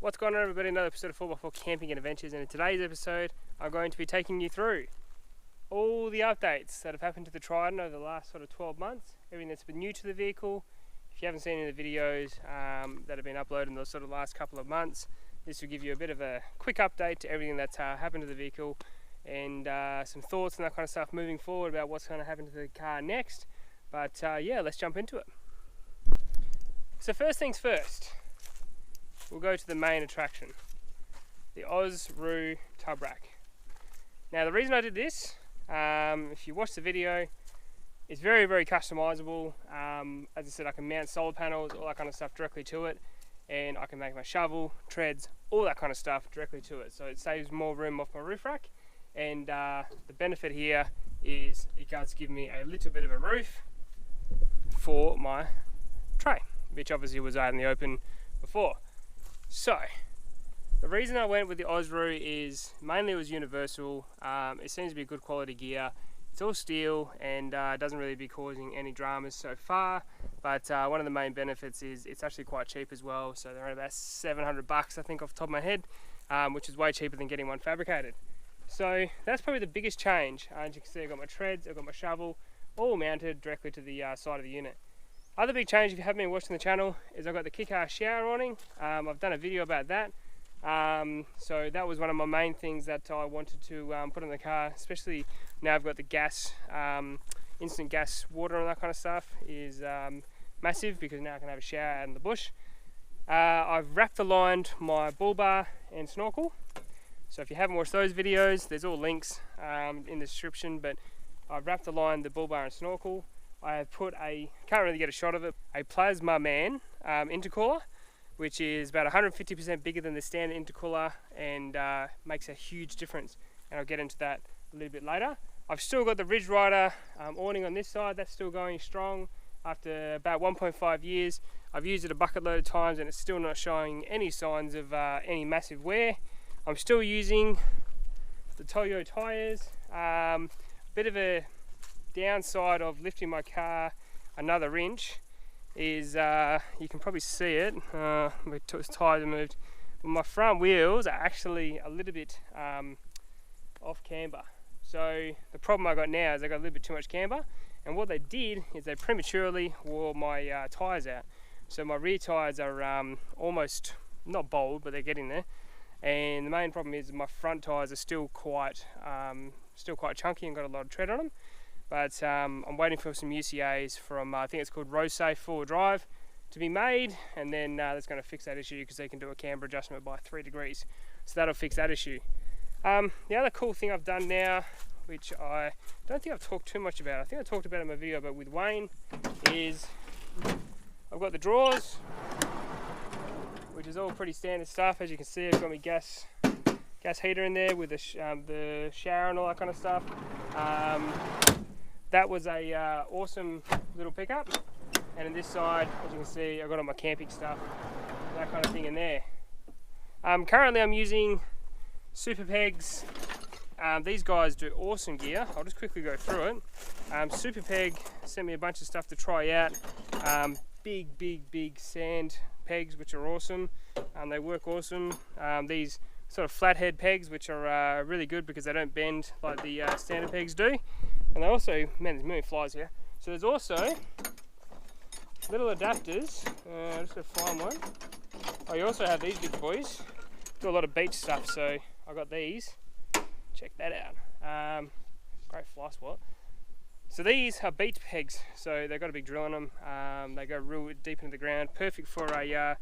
What's going on, everybody? Another episode of 4x4 Camping and Adventures, and in today's episode I'm going to be taking you through all the updates that have happened to the Triton over the last sort of 12 months, everything that's been new to the vehicle. If you haven't seen any of the videos that have been uploaded in the sort of last couple of months, this will give you a bit of a quick update to everything that's happened to the vehicle and some thoughts and that kind of stuff moving forward about what's going to happen to the car next. But yeah, let's jump into it. So first things first, we'll go to the main attraction, the Ozroo tub rack. Now the reason I did this, if you watch the video, it's very, very customizable. As I said, I can mount solar panels, all that kind of stuff directly to it, and I can make my shovel, treads, all that kind of stuff directly to it. So it saves more room off my roof rack, and the benefit here is it does give me a little bit of a roof for my tray, which obviously was out in the open before. So the reason I went with the Ozroo is mainly it was universal. It seems to be good quality gear. It's all steel and doesn't really be causing any dramas so far. But one of the main benefits is it's actually quite cheap as well. So they're about $700 I think off the top of my head, which is way cheaper than getting one fabricated. So that's probably the biggest change. As you can see, I've got my treads, I've got my shovel, all mounted directly to the side of the unit. Other big change, if you haven't been watching the channel, is I've got the kick-ass shower awning. I've done a video about that. So that was one of my main things that I wanted to put in the car, especially now I've got the gas, instant gas water and that kind of stuff is massive, because now I can have a shower out in the bush. I've wrapped aligned my bull bar and snorkel. So if you haven't watched those videos, there's all links in the description, but I've wrapped aligned the bull bar and snorkel. I have put can't really get a shot of it, a Plazmaman intercooler, which is about 150% bigger than the standard intercooler and makes a huge difference. And I'll get into that a little bit later. I've still got the Ridge Rider awning on this side. That's still going strong after about 1.5 years. I've used it a bucket load of times and it's still not showing any signs of any massive wear. I'm still using the Toyo tires. Bit of a downside of lifting my car another inch is you can probably see it. My tires are moved. My front wheels are actually a little bit off camber. So the problem I got now is I got a little bit too much camber, and what they did is they prematurely wore my tires out. So my rear tires are almost not bald, but they're getting there. And the main problem is my front tires are still quite chunky and got a lot of tread on them. But I'm waiting for some UCAs from, I think it's called Road Safe 4-wheel drive, to be made, and then that's going to fix that issue, because they can do a camber adjustment by 3 degrees. So that'll fix that issue. The other cool thing I've done now, which I don't think I've talked too much about, I think I talked about it in my video, but with Wayne, is I've got the drawers, which is all pretty standard stuff. As you can see, I've got my gas heater in there with the shower and all that kind of stuff. That was a awesome little pickup, and on this side, as you can see, I've got all my camping stuff, that kind of thing in there. Currently I'm using Super Pegs. These guys do awesome gear. I'll just quickly go through it. Super Peg sent me a bunch of stuff to try out. Big sand pegs, which are awesome. They work awesome. These sort of flathead pegs, which are really good because they don't bend like the standard pegs do. And they also, man, there's a million flies here. So there's also little adapters. I'm just gonna find one. Oh, you also have these big boys. Do a lot of beach stuff, so I got these. Check that out. Great fly spot. So these are beach pegs. So they've got a big drill in them. They go real deep into the ground. Perfect for a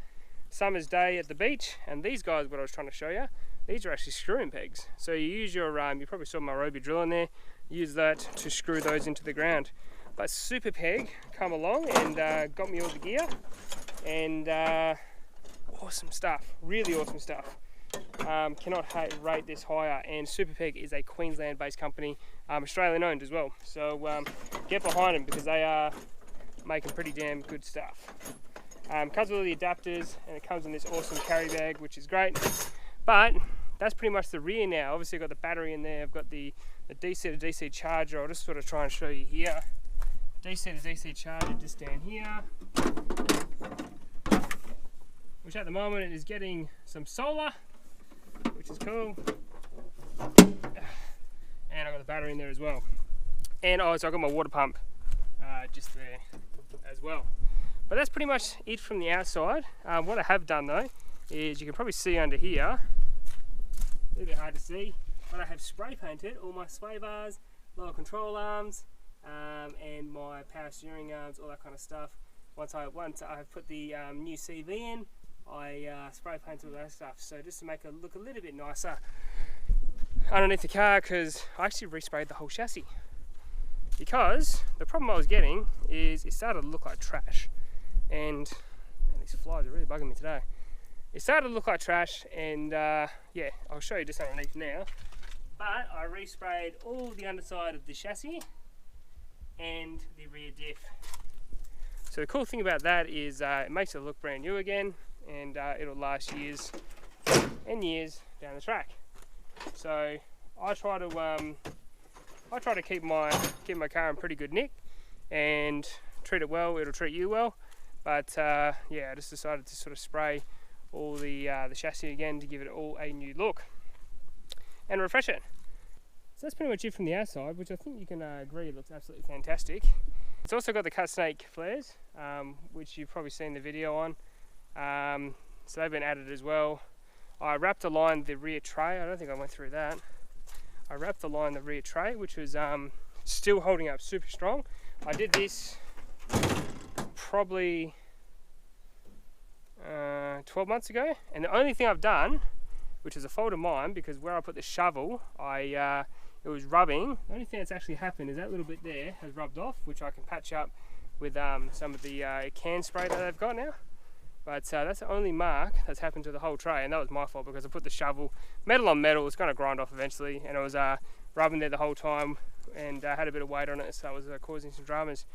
summer's day at the beach. And these guys, what I was trying to show you, these are actually screw-in pegs. So you use your, you probably saw my Roby drill in there. Use that to screw those into the ground. But Super Peg come along and got me all the gear, and awesome stuff, really awesome stuff. Cannot rate this higher. And Super Peg is a Queensland based company, Australian owned as well, so get behind them because they are making pretty damn good stuff. Comes with all the adapters, and it comes in this awesome carry bag, which is great. But that's pretty much the rear now. Obviously I've got the battery in there, I've got the DC to DC charger. I'll just sort of try and show you here. DC to DC charger just down here. which at the moment it is getting some solar, which is cool. And I got the battery in there as well. And so I got my water pump just there as well. But that's pretty much it from the outside. What I have done though is, you can probably see under here, a little bit hard to see, but I have spray painted all my sway bars, lower control arms, and my power steering arms, all that kind of stuff. Once I have put the new CV in, I spray painted all that stuff. So just to make it look a little bit nicer underneath the car, because I actually resprayed the whole chassis. Because the problem I was getting is it started to look like trash. And man, these flies are really bugging me today. It started to look like trash, and yeah, I'll show you just underneath now. But I resprayed all the underside of the chassis and the rear diff. So the cool thing about that is it makes it look brand new again, and it'll last years and years down the track. So I try to keep my car in pretty good nick and treat it well. It'll treat you well. But yeah, I just decided to sort of spray all the chassis again to give it all a new look and refresh it. So that's pretty much it from the outside, which I think you can agree looks absolutely fantastic. It's also got the cut snake flares, which you've probably seen the video on. So they've been added as well. I wrapped aligned the rear tray. I don't think I went through that. I wrapped aligned the rear tray, which was still holding up super strong. I did this probably 12 months ago, and the only thing I've done, which is a fault of mine, because where I put the shovel, it was rubbing. The only thing that's actually happened is that little bit there has rubbed off, which I can patch up with some of the can spray that they've got now. But that's the only mark that's happened to the whole tray, and that was my fault because I put the shovel metal on metal. It's going to grind off eventually, and it was rubbing there the whole time, and had a bit of weight on it, so it was causing some dramas.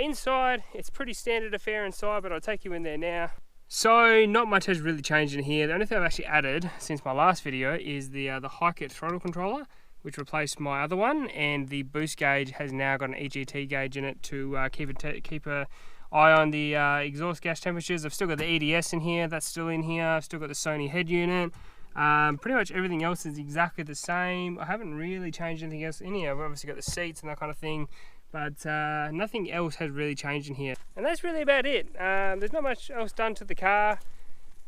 Inside, it's pretty standard affair inside, but I'll take you in there now. So not much has really changed in here. The only thing I've actually added since my last video is the high-kit throttle controller, which replaced my other one, and the boost gauge has now got an EGT gauge in it to keep a eye on the exhaust gas temperatures. I've still got the EDS in here, that's still in here. I've still got the Sony head unit. Pretty much everything else is exactly the same. I haven't really changed anything else in here. I've obviously got the seats and that kind of thing, but nothing else has really changed in here. And that's really about it. There's not much else done to the car.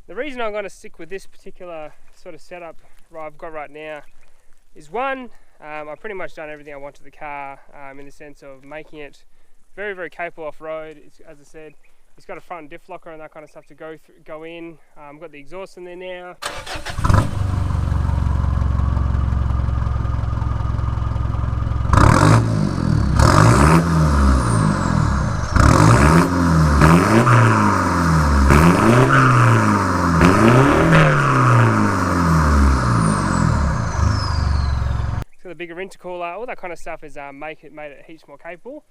The reason I'm going to stick with this particular sort of setup I've got right now is one, I've pretty much done everything I want to the car in the sense of making it very, very capable off-road. As I said, it's got a front diff locker and that kind of stuff to go in. I've got the exhaust in there now. So the bigger intercooler, all that kind of stuff has made it heaps more capable.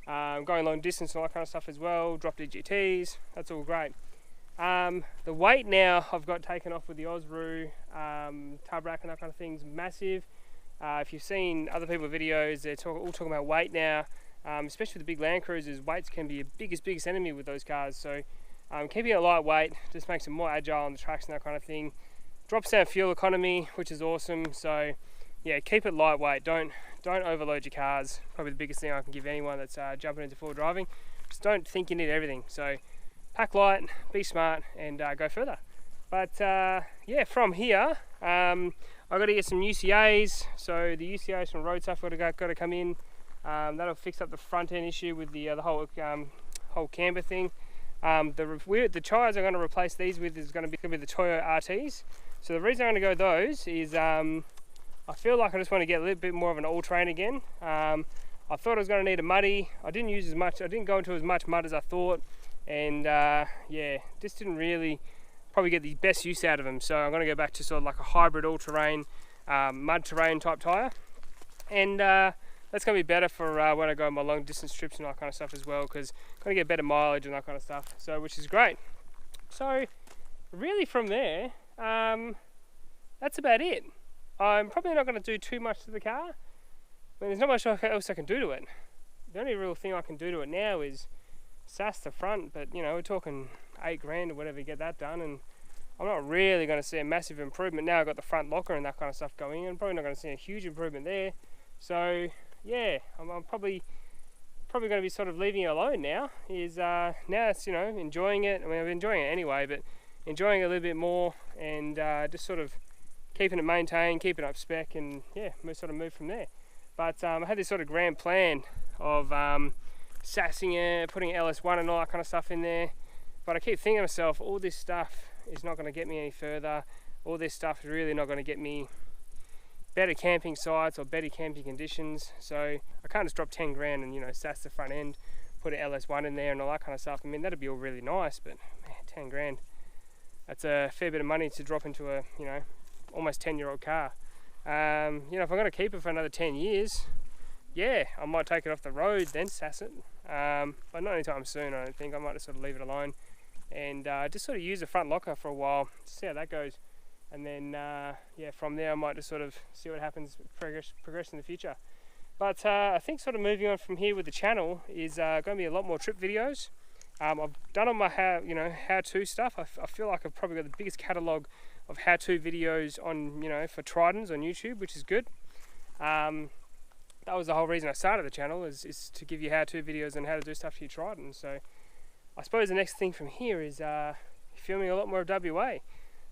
Going long distance and all that kind of stuff as well, dropped EGTs, that's all great. The weight now I've got taken off with the Ozroo tub rack and that kind of thing's massive. If you've seen other people's videos, they're all talking about weight now, especially with the big Land Cruisers. Weights can be your biggest enemy with those cars, so keeping it lightweight just makes it more agile on the tracks and that kind of thing. Drops down fuel economy, which is awesome, so yeah, keep it lightweight, don't overload your cars. Probably the biggest thing I can give anyone that's jumping into full driving. Just don't think you need everything. So pack light, be smart, and go further. But yeah, from here, I've got to get some UCAs. So the UCAs from road stuff got to come in. That'll fix up the front end issue with the whole camber thing. The tyres I'm going to replace these with is going to be the Toyo RTs. So the reason I'm going to go those is I feel like I just want to get a little bit more of an all-terrain again. I thought I was going to need a muddy. I didn't go into as much mud as I thought, and yeah, just didn't really probably get the best use out of them. So I'm going to go back to sort of like a hybrid all-terrain, mud terrain type tyre, and that's going to be better for when I go on my long distance trips and that kind of stuff as well, because I'm going to get better mileage and that kind of stuff. So which is great. So really from there, that's about it. I'm probably not going to do too much to the car. I mean, there's not much else I can do to it. The only real thing I can do to it now is sass the front, but you know, we're talking 8 grand or whatever to get that done, and I'm not really going to see a massive improvement. Now I've got the front locker and that kind of stuff going in, I'm probably not going to see a huge improvement there. So yeah, I'm probably going to be sort of leaving it alone now. Now it's, you know, enjoying it. I mean, I'm enjoying it anyway, but enjoying it a little bit more, and just sort of keeping it maintained, keeping it up spec, and yeah, sort of move from there. But I had this sort of grand plan of sassing it, putting LS1 and all that kind of stuff in there. But I keep thinking to myself, all this stuff is not going to get me any further. All this stuff is really not going to get me better camping sites or better camping conditions. So I can't just drop 10 grand and, you know, sass the front end, put an LS1 in there and all that kind of stuff. I mean, that'd be all really nice, but man, 10 grand, that's a fair bit of money to drop into a, you know, almost 10-year-old car. You know, if I'm going to keep it for another 10 years, yeah, I might take it off the road, then sass it. But not anytime soon, I don't think. I might just sort of leave it alone and just sort of use the front locker for a while, see how that goes. And then, yeah, from there I might just sort of see what happens, progress in the future. But I think sort of moving on from here with the channel is going to be a lot more trip videos. I've done all my how-to stuff. I feel like I've probably got the biggest catalogue of how-to videos on, you know, for Tritons on YouTube, which is good. That was the whole reason I started the channel, is to give you how-to videos on how to do stuff for your Triton. So I suppose the next thing from here is filming a lot more of WA.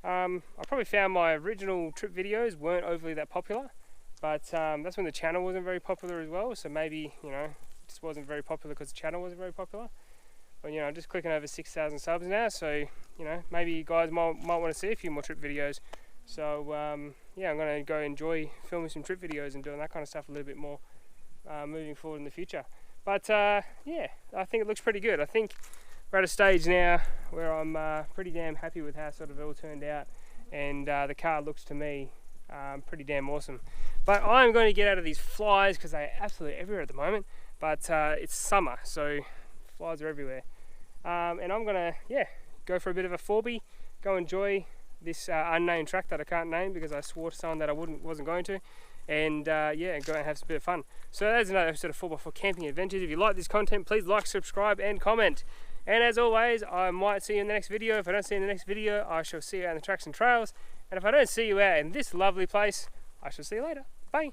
I probably found my original trip videos weren't overly that popular, but that's when the channel wasn't very popular as well. So maybe, you know, it just wasn't very popular because the channel wasn't very popular. But, you know, I'm just clicking over 6,000 subs now, so, you know, maybe you guys might want to see a few more trip videos. So yeah, I'm going to go enjoy filming some trip videos and doing that kind of stuff a little bit more moving forward in the future. But yeah, I think it looks pretty good. I think we're at a stage now where I'm pretty damn happy with how sort of it all turned out, and the car looks to me pretty damn awesome. But I'm going to get out of these flies because they're absolutely everywhere at the moment. But it's summer, so flies are everywhere. And I'm going to, yeah, go for a bit of a 4B, go enjoy this unnamed track that I can't name because I swore to someone that I wasn't going to, and yeah, go and have some bit of fun. So that's another episode of 4x4 Camping Adventures. If you like this content, please like, subscribe and comment. And as always, I might see you in the next video. If I don't see you in the next video, I shall see you out on the tracks and trails. And if I don't see you out in this lovely place, I shall see you later. Bye.